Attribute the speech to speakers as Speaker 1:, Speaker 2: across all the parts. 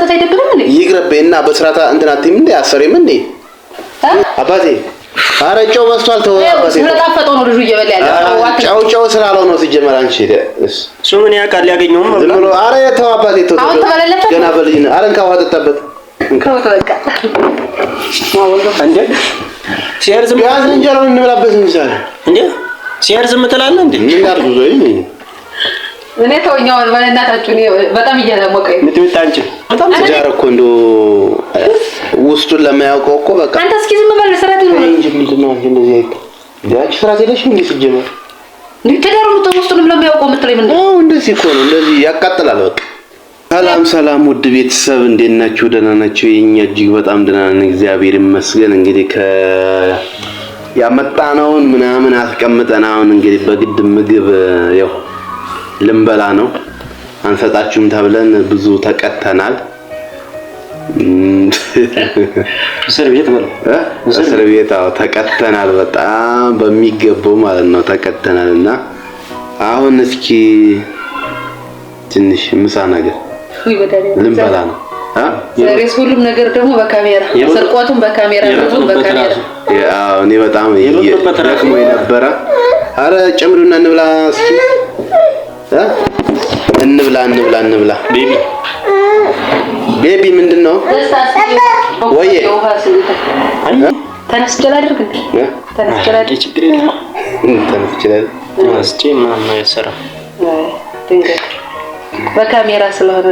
Speaker 1: ማሳተት አይደብርም እንዴ?
Speaker 2: ይቅርብና በስራታ እንትናትም እንዴ አሰሪም እንዴ አባቴ አረጨው መስቷል ተው አባቴ
Speaker 1: ስለጣፈጠው ነው ልጁ እየበላ ያለው
Speaker 2: ጫው ስላለው ነው ሲጀመር አንቺ
Speaker 3: እሱ ምን ያውቃል ያገኘውም
Speaker 2: ብሎ አረ ተው አባቴ ተው
Speaker 1: አሁን ተበለለፈ
Speaker 2: ገና በልጅ አረን ካው አጠጣበት
Speaker 1: ከወጣ
Speaker 3: እንዴ ሲያርዝ
Speaker 2: ያዝ እንጀራው እንብላበት እንሳለ
Speaker 3: እንዴ ሲያርዝ ምትላለህ እንዴ
Speaker 2: ምን ያርጉ ዘይ
Speaker 1: እኔ ተወኛው በእናታችሁ ነው በጣም እያሞቀኝ
Speaker 3: ምትምጣ አንቺ
Speaker 2: በጣም ተጃረኩ እንዶ ውስጡን ለማያውቀው እኮ በቃ
Speaker 1: አንተ እስኪ ዝም በል ሰራት ነው
Speaker 2: እንጂ ምንድነው እንደዚህ አይተ ያቺ ስራት የለሽ እንዴ ሲጀመር
Speaker 1: ተዳሩ ውስጡን ለማያውቀው ምትለኝ ምን
Speaker 2: ነው እንደዚህ እኮ ነው እንደዚህ ያቃጥላል በቃ ሰላም ውድ ቤተሰብ እንዴት ናችሁ ደህና ናችሁ የኛ እጅግ በጣም ደህና ነን እግዚአብሔር ይመስገን እንግዲህ ያመጣነውን ምናምን አስቀምጠናውን እንግዲህ በግድ ምግብ ያው ልንበላ ነው አንሰጣችሁም ተብለን ብዙ ተቀተናል
Speaker 3: እስር ቤት ተቀተናል በጣም በሚገባው ማለት ነው ተቀተናልና አሁን እስኪ ትንሽ ምሳ ነገር ልንበላ ነው
Speaker 1: ዛሬስ ሁሉም ነገር ደግሞ በካሜራ ስርቆቱም በካሜራ ነው በካሜራ
Speaker 2: ያው እኔ በጣም ደክሞ የነበረ አረ ጨምሩና እንብላ እስኪ እንብላ ቤቢ ምንድነው ወዬ
Speaker 1: ተነስቸላ አድርግ ተነስቸላ
Speaker 3: ችግር የለም ተነስቼ ማማ ያሰራ
Speaker 1: ድንገት በካሜራ ስለሆነ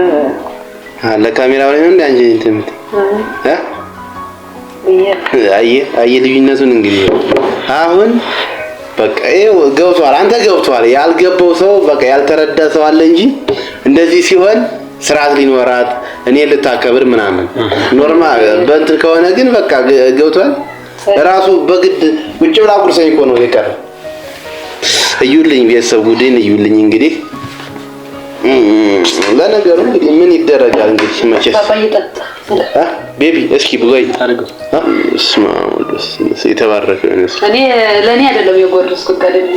Speaker 2: ለካሜራ ላይ ነው እንዴ አንቺ እንትምት አየ ልዩነቱን እንግዲህ አሁን በቃ ገብቷል አንተ ገብቷል ያልገባው ሰው በቃ ያልተረዳ ሰው አለ እንጂ እንደዚህ ሲሆን ስርዓት ሊኖራት እኔ ልታከብር ምናምን ኖርማል በእንትን ከሆነ ግን በቃ ገብቷል ራሱ በግድ ውጭ ብላ ቁርሰኝ እኮ ነው የቀረ እዩልኝ ቤተሰብ ጉዴን እዩልኝ እንግዲህ ለነገሩ እንግዲህ ምን ይደረጋል እንግዲህ መቼስ ቤቢ እስኪ ብጎይ ታርገው እስማ ወደስ የተባረከ ነው
Speaker 1: እኔ ለኔ አይደለም የጎረስኩት ቀደም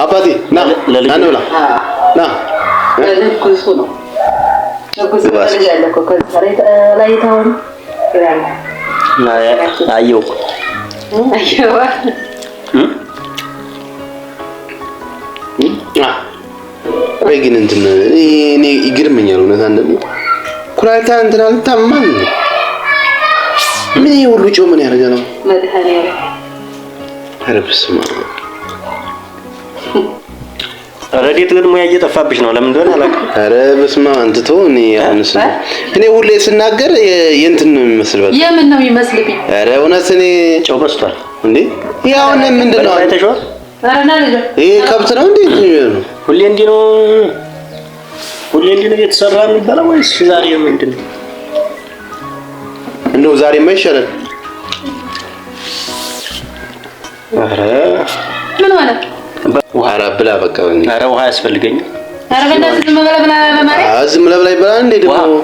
Speaker 2: አባቴ ና አንብላ ና
Speaker 1: ለልኩሱ ነው ለኩሱ ያለ እኮ ከዛሬ ላይ ታውን ይላል
Speaker 3: አየው
Speaker 2: ግን እንትን እኔ ይግርመኛል እውነት አንደም ኩላሊታ እንትን አልታማም ምን ይሁሉ ጮህ ምን ያደርጋል
Speaker 1: መድኃኒያ
Speaker 2: አረብስማ
Speaker 3: ረዲት ግን ሙያ እየጠፋብሽ ነው ለምን እንደሆነ አላውቅም
Speaker 2: አረብስማ አንተቶ እኔ ሁሌ ስናገር የእንትን ነው የሚመስል በቃ
Speaker 1: የምን ነው የሚመስልብኝ
Speaker 2: አረ እውነት እኔ
Speaker 3: ጮህ በስቷል
Speaker 2: እንዴ ያው ምንድነው
Speaker 3: አይተሽው
Speaker 1: አረና ልጅ
Speaker 2: ይሄ ከብት ነው እንዴ ነው
Speaker 3: ሁሌ እንዲህ ነው የተሰራ የሚባለው ወይስ ዛሬ ምንድነው
Speaker 2: እንደው ዛሬ ማይሻላል አረ
Speaker 1: ምን ማለት
Speaker 2: ውሃ ብላ በቃ
Speaker 3: አረ ውሃ ያስፈልገኝ
Speaker 1: አረ በእናትህ ዝም ብላ
Speaker 2: ዝም ብላ ይበላ እንዴ ደግሞ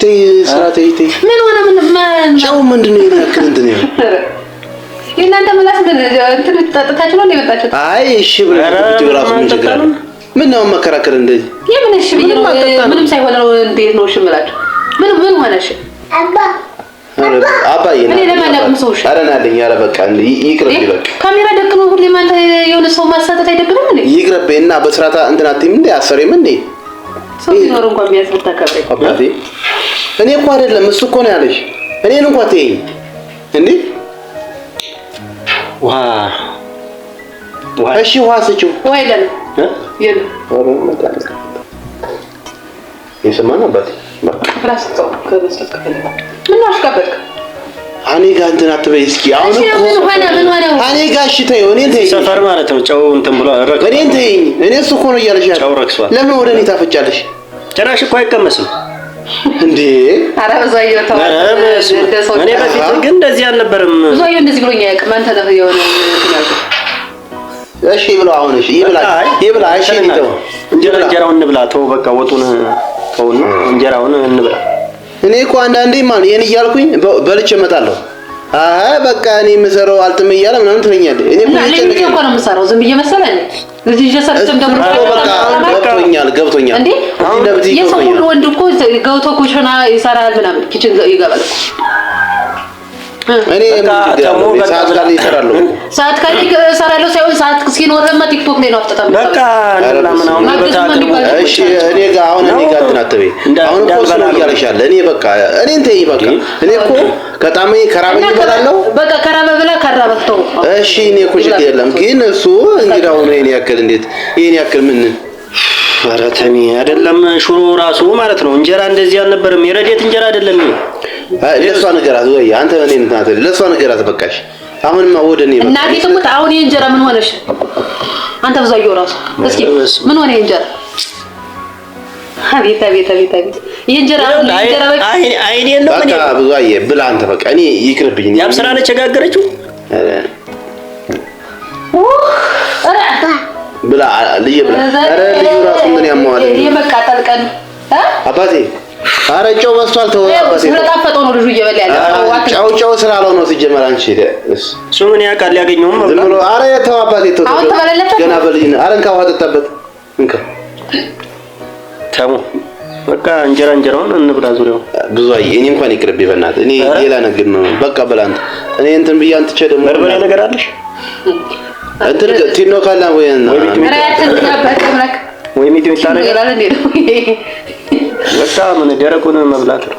Speaker 2: ተይ ስራ ተይ
Speaker 1: ምን ሆነ ምን
Speaker 2: ጫው ምንድነው ያክል እንትን ነው
Speaker 1: እናንተ ምላስ እንትን ተጣጣታችሁ ነው እንደመጣችሁ
Speaker 2: አይ እሺ ብራሱ ምን ችግር አለ ምን ነው መከራከር እንደዚህ
Speaker 1: የምን እሺ ብዬ ምንም ሳይሆን ነው እንዴት ነው እሺ ምላችሁ ምን ሆነሽ
Speaker 2: አባዬ
Speaker 1: እኔ ለማላውቅም ሰው እሺ
Speaker 2: አረናልኝ ያለ በቃ ይቅርብ ይበቃ
Speaker 1: ካሜራ ደቅኖ ሁሌ ማንተ የሆነ ሰው ማሳተት አይደብርም እንዴ
Speaker 2: ይቅርብና በስራታ እንትናትም እንዴ አሰሪም እንዴ
Speaker 1: ሰው ይኖር እንኳን ቢያስፈታ ካበይ
Speaker 2: አባቴ እኔ እኮ አይደለም እሱ እኮ ነው ያለሽ እኔን እንኳን ተይኝ እንዴ
Speaker 3: ውሃ
Speaker 2: እሺ ውሃ ስጪው
Speaker 1: ወይ ለኔ የለ
Speaker 2: የሰማና አባቴ
Speaker 1: ራስህ ከበስተት ከፈለክ ምን አሽካበልክ
Speaker 2: እኔ ጋር እንትን አትበይ እስኪ አሁን እኮ
Speaker 1: ምን ሆነ
Speaker 2: እኔ ጋር እሺ ተይው እኔን ተይኝ
Speaker 3: ሰፈር ማለት ነው ጨው እንትን ብሎ ረክ
Speaker 2: እኔን ተይኝ እኔ እሱ እኮ ነው እያለሽ
Speaker 3: ጨው ረክሷል
Speaker 2: ለምን ወደ እኔ ታፈጫለሽ
Speaker 3: ጭራሽ እኮ አይቀመስም
Speaker 2: እንዴ
Speaker 1: አረ በዛየው ተው
Speaker 3: እኔ በፊት ግን እንደዚህ አልነበረም
Speaker 1: በዛየው እንደዚህ ብሎኛ ያውቃል ማንተ ነው የሆነ
Speaker 2: እሺ ብሎ አሁን እሺ ይብላ እሺ ይተው
Speaker 3: እንጀራውን እንብላ ተው በቃ ወጡን ተውና እንጀራውን እንብላ
Speaker 2: እኔ እኮ አንዳንዴ ማለት ይሄን እያልኩኝ በልቼ እመጣለሁ በቃ እኔ የምሰራው አልጥም እያለ ምናምን ትለኛለህ እኔ
Speaker 1: እኮ እኮ ነው የምሰራው ዝም ብዬ መሰለኝ እዚህ ጀሰርም ደግሞ
Speaker 2: ገብቶኛል
Speaker 1: እንዴ የሰው ሁሉ ወንድ እኮ ገብቶ ኩሽና ይሰራል ምናምን ኪችን ይገባል
Speaker 2: እኔ ሰዓት ካለ ይሰራለሁ ሳይሆን ሰዓት ሲኖርማ ቲክቶክ ላይ ነው አፍጥጣም
Speaker 3: በቃ ለምናምን
Speaker 2: እሺ እኔ ጋር አሁን አትበይ አሁን እኮ ነው ያለሻለ እኔ በቃ እኔን ተይ በቃ እኔ እኮ ከጣመኝ ከራበኝ እበላለሁ
Speaker 1: በቃ ከራበ ብላ ከራበተው
Speaker 2: እሺ እኔ እኮ ችግር የለም ግን እሱ እንግዳው ነው የኔ ያክል እንዴት የኔ ያክል ምን
Speaker 3: ፈረተሚ አይደለም ሽሮ ራሱ ማለት ነው እንጀራ እንደዚህ አልነበረም የረዴት እንጀራ አይደለም
Speaker 2: ለሷ ነገራት ወይ አንተ እኔን እንትን አትበል ለሷ ነገራት በቃሽ አሁንማ ወደኔ በቃ
Speaker 1: እናቴ ትሙት አሁን የእንጀራ ምን ሆነሽ አንተ ብዙአየው ራሱ እስኪ ምን ሆነ የእንጀራ አቤት የእንጀራ
Speaker 3: አይኔን ነው
Speaker 2: በቃ ብዙአየ ብላ አንተ በቃ እኔ ይቅርብኝ
Speaker 3: ያም ስራ ለቸጋገረችው
Speaker 2: ብላ ልጅ ብላ አረ ልጅ ራሱ ምን ያማዋል
Speaker 1: የመቃጠል ቀን
Speaker 2: አባቴ አረ ጨው በስቷል ተው አባቴ
Speaker 1: ስለጣፈጠው ነው ልጁ እየበላ ያለው
Speaker 2: ጨው ስላለው ነው ሲጀመር አንቺ
Speaker 3: እሱ ምን ያውቃል ያገኘው
Speaker 2: ዝም ብሎ አረ ተው አባቴ ተው
Speaker 1: አሁን ተበለለፈ
Speaker 2: ገና በልጅ አረ እንካ ውሃ ጠጣበት እንካ
Speaker 3: ተሙ በቃ እንጀራውን እንብላ ዙሪያው
Speaker 2: ብዙ አይ እኔ እንኳን ይቅርብ ይበናት እኔ ሌላ ነገር ነው በቃ በላንት እኔ እንትን ብያንት ቸ ደግሞ
Speaker 3: በርበሬ ነገር አለሽ
Speaker 2: እንትን ቲኖ ካላ ወይና
Speaker 3: ወይ ሚጥሚጣ ነገር አለ እንዴ በቃ ምን ደረቁን መብላት ነው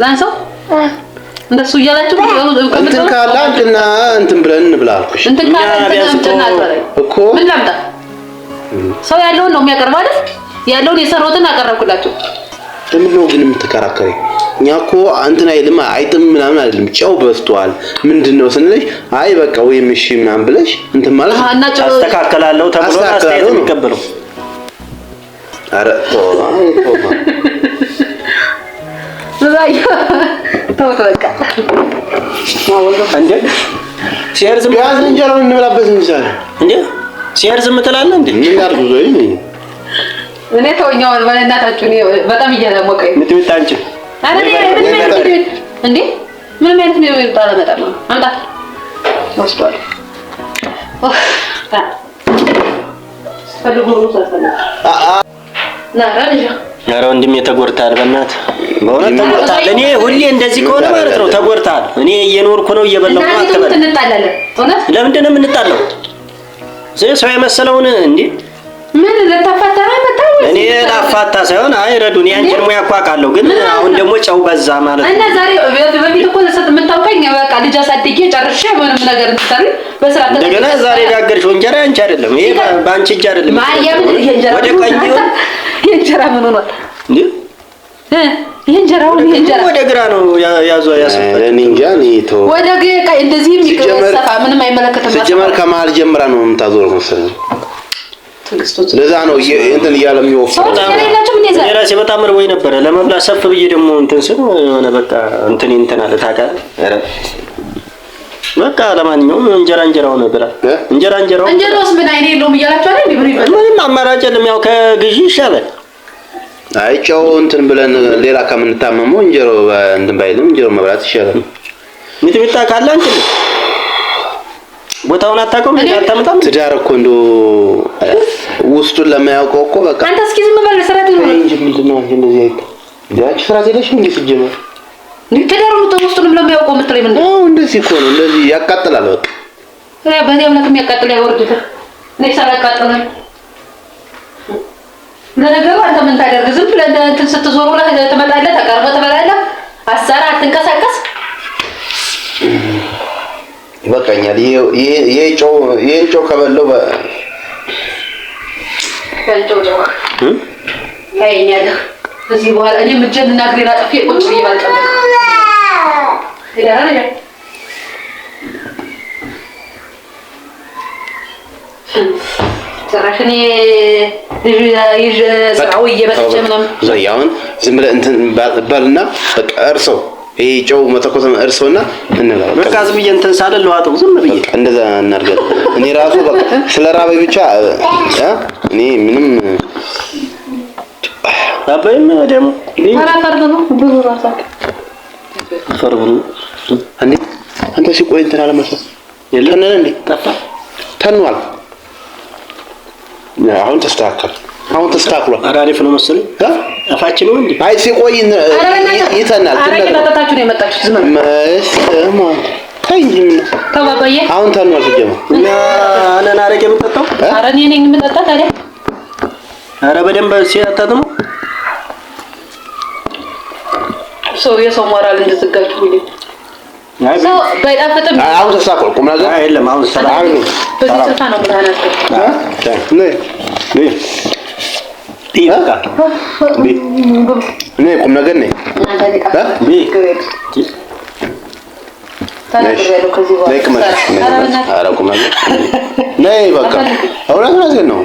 Speaker 1: ላንሰው እንደሱ እያላችሁ
Speaker 2: እንትን ካላ እንትን ብለን እንብላልኩሽ
Speaker 1: እንትን ካላ
Speaker 2: እኮ
Speaker 1: ምን ላምጣ ሰው ያለውን ነው የሚያቀርበው አይደል ያለውን የሰራሁትን አቀረብኩላችሁ
Speaker 2: ለምን ነው ግን የምትከራከሪ እኛ እኮ እንትን አይልም አይጥም ምናምን አይደለም ጨው በስቷል ምንድነው ስንልሽ አይ በቃ ወይም እሺ ምናምን ብለሽ እንትን ማለት
Speaker 3: አስተካከላለሁ ተብሎ አስተያየት የሚቀበለው
Speaker 2: አረ
Speaker 1: ተው በቃ
Speaker 3: እንዴ ሲያርዝም
Speaker 2: ያዝ እንጀራው እንብላበት እንዴ
Speaker 3: ሲያርዝም ትላለህ እንዴ
Speaker 2: ምን ያርጉ ወይ
Speaker 1: እኔ ተወኛው በእናታችሁ እኔ በጣም እየሞቀኝ
Speaker 3: ምትምጣ አንቺ
Speaker 1: አረ እንዴ ምን ማለት ነው ይጣላ መጣ አምጣ ወስቷል
Speaker 3: ኧረ ወንድሜ ተጎድተሃል በእናትህ በእውነት ተጎድተሃል እኔ ሁሌ እንደዚህ ከሆነ ማለት ነው ተጎድተሃል እኔ እየኖርኩ ነው እየበላሁ ነው አትበል ለምንድን ነው የምንጣለው ሰው የመሰለውን እንዴ
Speaker 1: ምን ለተፈተረ መጣው
Speaker 3: እኔ ላፋታ ሳይሆን አይረዱን ያንቺን ሙያ እኮ አውቃለሁ ግን አሁን ደግሞ ጨው በዛ ማለት ነው
Speaker 1: እና ዛሬ በፊት እኮ የምታውቀኝ በቃ ልጅ አሳድጌ ጨርሼ ምንም ነገር እንትን በስራ
Speaker 3: እንደገና ዛሬ ጋገርሽ እንጀራ አንቺ አይደለም ይሄ ባንቺ እጅ አይደለም
Speaker 1: ማያም የእንጀራ
Speaker 3: ወደ ቀኝ
Speaker 1: የእንጀራ ምን ሆኗል
Speaker 3: እንዴ
Speaker 1: የእንጀራው
Speaker 3: ወደ ግራ ነው ያዟ ያሰፋ
Speaker 2: እኔ እንጃ እኔ ተው
Speaker 1: ወደ ግራ እንደዚህ የሚገሰፋ ምንም አይመለከትም
Speaker 2: ሲጀመር ከመሀል ጀምራ ነው የምታዞረው መሰለኝ ለዛ ነው እንትን እያለ የሚወፍረው
Speaker 3: የራሴ በጣም ርቦኝ ነበረ ለመብላት ሰፍ ብዬ ደግሞ እንትን ስል የሆነ በቃ እንትን አለ ታውቃለህ ኧረ በቃ ለማንኛውም እንጀራው ነበር
Speaker 1: እንጀራውስ ምን አይኔ የለውም እያላችሁ አይደል እንዴ ብር ይበል
Speaker 3: ምንም አማራጭ የለም ያው ከግዢ ይሻላል
Speaker 2: አይ ጨው እንትን ብለን ሌላ ከምንታመመው እንጀራው እንትን ባይልም እንጀራው መብላት ይሻላል
Speaker 3: ሚጥሚጣ ካለ አንቺ ቦታውን አታውቀውም አታመጣም
Speaker 2: ትዳር እኮ እንደው ውስጡን ለማያውቀው እኮ በቃ
Speaker 1: አንተ እስኪ ዝም በል ሰራት ነው
Speaker 2: እንጂ ምንድነው አንቺ እንደዚህ አይደል ዳች ፍራዝ የለሽም እንዴ ሲጀመር
Speaker 1: ትዳሩ ውስጡንም ለማያውቀው የምትለኝ ምንድን ነው
Speaker 2: እንደዚህ እኮ ነው እንደዚህ ያቃጥላል በቃ
Speaker 1: በእኔ እምነት የሚያቃጥል ያወርዱት እኔ ሳላቃጥላል ለነገሩ አንተ ምን ታደርግ ዝም ብለህ እንትን ስትዞር ብለህ ትመጣለህ ተቀርበህ ትበላለህ አሳራ አትንቀሳቀስ
Speaker 2: ይበቃኛል ይሄ ጨው ከበለው
Speaker 1: ያየኛል እዚህ በኋላ እኔ ምጀንና ግሬና ጠፊ ቁጭ ይባልቀም ይላል ሰራሽኔ ልጅ ሰው እየበተቸ ምናምን
Speaker 2: ዘያውን ዝም ብለህ እንትን ባልና በቃ እርሰው ይሄ ጨው መተኮሰም እርሰውና እንበላ
Speaker 3: በቃ ዝም ብዬ እንትን ሳለ ለዋጠው ዝም ብዬ
Speaker 2: እንደዛ እናርጋለን እኔ ራሱ በቃ ስለራበኝ ብቻ እኔ ምንም
Speaker 3: አባይም ደግሞ
Speaker 1: ፈርብሩ ብዙ ራሳክ
Speaker 2: ፈርብሩ እንዴ አንተ ሲቆይ እንትን አለ መሰለህ የለም እንዴ ጠፋ ተኗል። አሁን ተስተካክሏል።
Speaker 3: አሪፍ ነው መሰለኝ አፋችን ነው እንዴ?
Speaker 2: አይ ሲቆይ ይተናል።
Speaker 1: ተናጣጣችሁ ነው የመጣችሁት ዝም
Speaker 2: ብለህ ታይኝ
Speaker 1: ተባባዬ
Speaker 2: አሁን ተኗል። ሲጀመር
Speaker 3: እና አነና አረቄ የምጠጣው
Speaker 1: ኧረ እኔ ነኝ የምጠጣው ታዲያ።
Speaker 3: ኧረ በደንብ ሲያጣጥሙ
Speaker 1: ሰው የሰው ሞራል እንደዘጋችሁ ሁሉ ሰው ባይጣፍጥም
Speaker 2: አሁን ተሳቆል ቁም ነገር
Speaker 3: አይደለም። አሁን ሰላም ነው።
Speaker 1: በዚህ ጽፋ ነው ብለናል።
Speaker 3: ይበቃ
Speaker 2: እኔ ቁም ነገር ነኝ ነይ በቃ እውነት ነው።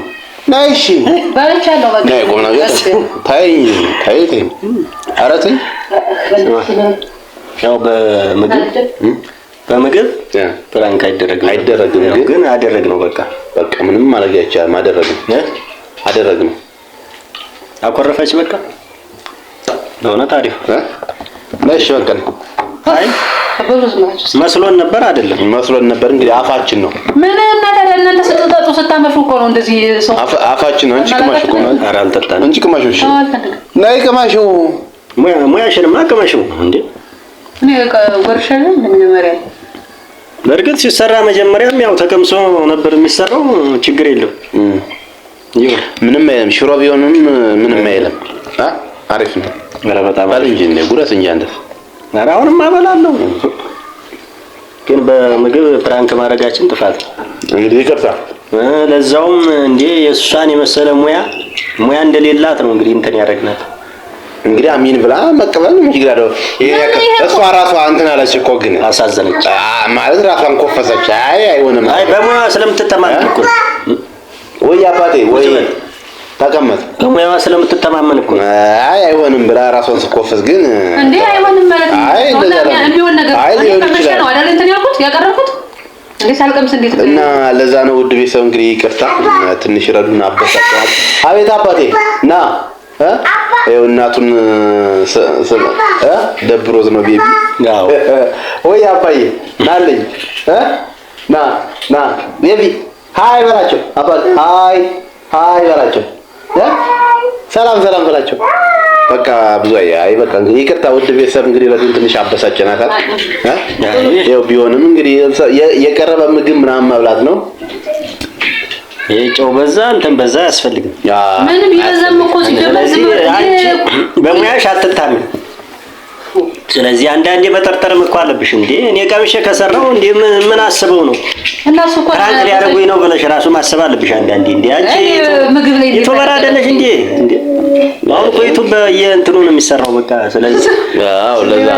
Speaker 2: ነይ እሺ
Speaker 1: ባለቻለሁ በቃ
Speaker 2: ነይ ቁም ነገር ተይኝ። ኧረ ተይ
Speaker 3: ያው በምግብ ፕራንክ አይደረግም ግን አደረግነው። በቃ ምንም ማድረግ አይቻልም። አደረግነው አኮረፈች በቃ በእውነት አሪፍ
Speaker 2: ነሽ በቃ
Speaker 3: አይ መስሎን ነበር አይደለም
Speaker 2: መስሎን ነበር። እንግዲህ አፋችን ነው
Speaker 1: ምን እናንተ ስትጠጡ ስታመሹ እኮ ነው እንደዚህ ሰው
Speaker 2: አፋችን ነው። አንቺ ቅማሽ እኮ ነው።
Speaker 3: ኧረ አልጠጣንም።
Speaker 2: አንቺ ቅማሽ እሺ ነይ ቅማሽ
Speaker 3: ሙያሽንማ ቅማሽ እንዴ
Speaker 1: እኔ ወርሻለ መጀመሪያ
Speaker 3: በእርግጥ ሲሰራ መጀመሪያም ያው ተቀምሶ ነበር የሚሰራው። ችግር የለው
Speaker 2: ምንም አይልም። ሽሮ ቢሆንም ምንም አይልም። አሪፍ ነው።
Speaker 3: ኧረ በጣም
Speaker 2: ባል እንጂ እንደ ጉረስ እንጂ አንተ
Speaker 3: ኧረ አሁንም አበላለሁ። ግን በምግብ ፕራንክ ማድረጋችን ጥፋት
Speaker 2: እንግዲህ ይቅርታ።
Speaker 3: ለዛውም እንዴ የእሷን የመሰለ ሙያ እንደሌላት ነው እንግዲህ እንትን ያደረግናት።
Speaker 2: እንግዲህ አሚን ብላ መቀበል ምን ይግዳዶ? እሷ ራሷ እንትን አለች እኮ ግን
Speaker 3: አሳዘነች
Speaker 2: ማለት ራሷን ኮፈሰች። አይሆንም።
Speaker 3: አይ በሙያዋ ስለምትተማመን እኮ
Speaker 2: ወይ አባቴ ወይ ተቀመጥ
Speaker 3: በሙያዋ ስለምትተማመን እኮ
Speaker 2: አይሆንም ብላ ራሷን ስኮፈስ ግን
Speaker 1: እንዴ አይሆንም ማለት ነው።
Speaker 2: አይ
Speaker 1: የሚሆን ነገር ነው አይደል? እንትን ያልኩት ያቀረብኩት እንዴ ሳልቀምስ እንዴት
Speaker 2: እና ለዛ ነው ውድ ቤተሰብ እንግዲህ ይቅርታ ትንሽ ረዱን አበሳጫት። አቤት አባቴ ና ይኸው እናቱን ደብሮት ነው ቤቢ ወይ አባዬ ናለኝ ና ቤቢ ሃይ በላቸው አባቴ ሃይ በላቸው ሰላም በላቸው። በቃ ብዙ አይ በቃ እንግዲህ ይቅርታ ውድ ቤተሰብ እንግዲህ ለዚህ ትንሽ አበሳጨናታል። ይኸው ቢሆንም እንግዲህ የቀረበ ምግብ ምናምን መብላት ነው።
Speaker 3: ጨው በዛ እንትን በዛ አያስፈልግም።
Speaker 1: ምን ቢበዛም እኮ ሲጀመር
Speaker 3: በሙያሽ አትታመን። ስለዚህ አንዳንዴ በጠርጠርም እኮ አለብሽ እንዴ እኔ ቀምሼ ከሰራው እንዴ ምን አስበው ነው
Speaker 1: እናሱ እኮ
Speaker 3: ፕራንክ ሊያደርጉኝ ነው ብለሽ ራሱ ማሰብ አለብሽ አንዳንዴ። እንዴ አንቺ
Speaker 1: ምግብ ላይ
Speaker 3: ዩቲዩበር አይደለሽ እንዴ? አሁን እኮ ዩቲዩብ በየእንትኑ ነው የሚሰራው በቃ። ስለዚህ
Speaker 2: አዎ ለዛ